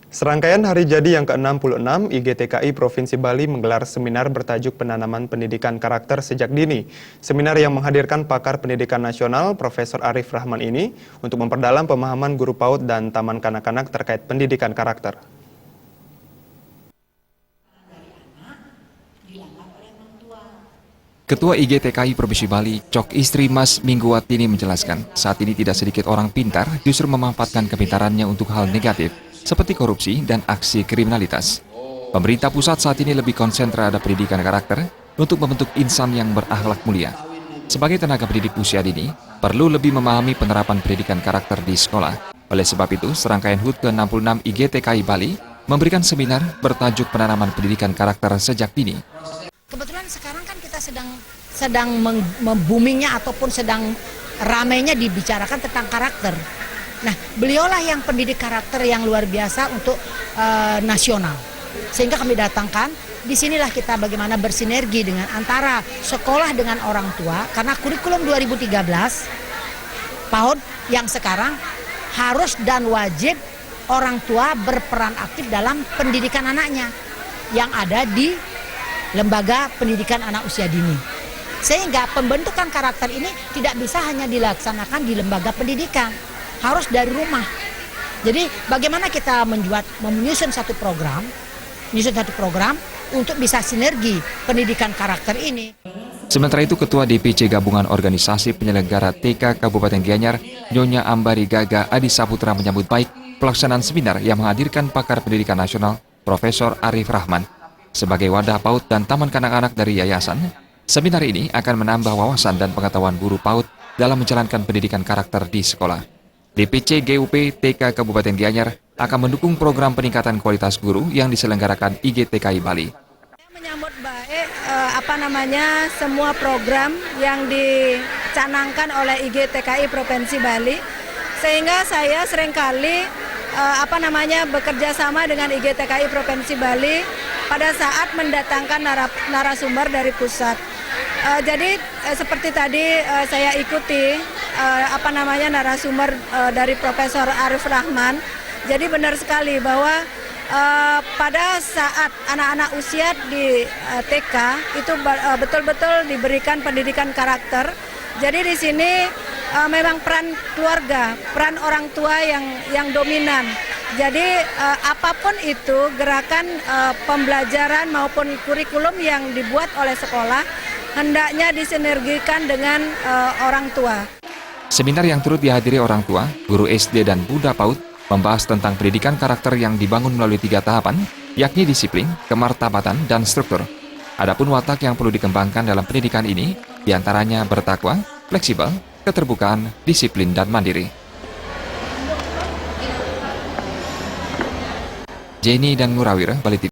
Serangkaian hari jadi yang ke-66, IGTKI Provinsi Bali menggelar seminar bertajuk Penanaman Pendidikan Karakter Sejak Dini. Seminar yang menghadirkan pakar pendidikan nasional, Profesor Arif Rahman ini, untuk memperdalam pemahaman guru PAUD dan taman kanak-kanak terkait pendidikan karakter. Ketua IGTKI Provinsi Bali, Cok Istri Mas Mingguwatini menjelaskan, saat ini tidak sedikit orang pintar justru memanfaatkan kepintarannya untuk hal negatif, seperti korupsi dan aksi kriminalitas. Pemerintah pusat saat ini lebih konsen terhadap pendidikan karakter untuk membentuk insan yang berakhlak mulia. Sebagai tenaga pendidik usia dini, perlu lebih memahami penerapan pendidikan karakter di sekolah. Oleh sebab itu, serangkaian HUT ke-66 IGTKI Bali memberikan seminar bertajuk Penanaman Pendidikan Karakter Sejak Dini. Kebetulan sekarang kan kita sedang memboomingnya ataupun sedang ramainya dibicarakan tentang karakter. Nah, beliaulah yang pendidik karakter yang luar biasa untuk nasional. Sehingga kami datangkan, disinilah kita bagaimana bersinergi dengan antara sekolah dengan orang tua. Karena kurikulum 2013, PAUD yang sekarang harus dan wajib orang tua berperan aktif dalam pendidikan anaknya yang ada di lembaga pendidikan anak usia dini. Sehingga pembentukan karakter ini tidak bisa hanya dilaksanakan di lembaga pendidikan, harus dari rumah. Jadi bagaimana kita menyusun satu program untuk bisa sinergi pendidikan karakter ini. Sementara itu, Ketua DPC Gabungan Organisasi Penyelenggara TK Kabupaten Gianyar, Nyonya Ambari Gaga Adi Saputra menyambut baik pelaksanaan seminar yang menghadirkan pakar pendidikan nasional, Profesor Arif Rahman. Sebagai wadah PAUD dan taman kanak-kanak dari yayasan, seminar ini akan menambah wawasan dan pengetahuan guru PAUD dalam menjalankan pendidikan karakter di sekolah. DPC GUP TK Kabupaten Gianyar akan mendukung program peningkatan kualitas guru yang diselenggarakan IGTKI Bali. Menyambut baik semua program yang dicanangkan oleh IGTKI Provinsi Bali, sehingga saya seringkali bekerja sama dengan IGTKI Provinsi Bali pada saat mendatangkan narasumber dari pusat. Jadi seperti tadi saya ikuti narasumber dari Profesor Arif Rahman. Jadi benar sekali bahwa pada saat anak-anak usia di TK itu betul-betul diberikan pendidikan karakter. Jadi di sini memang peran keluarga, peran orang tua yang dominan. Jadi apapun itu gerakan pembelajaran maupun kurikulum yang dibuat oleh sekolah hendaknya disinergikan dengan orang tua. Seminar yang turut dihadiri orang tua, guru SD dan Buddha PAUD membahas tentang pendidikan karakter yang dibangun melalui 3 tahapan, yakni disiplin, kemartabatan, dan struktur. Adapun watak yang perlu dikembangkan dalam pendidikan ini, diantaranya bertakwa, fleksibel, keterbukaan, disiplin, dan mandiri. Jenny dan Murawir, Bali TV.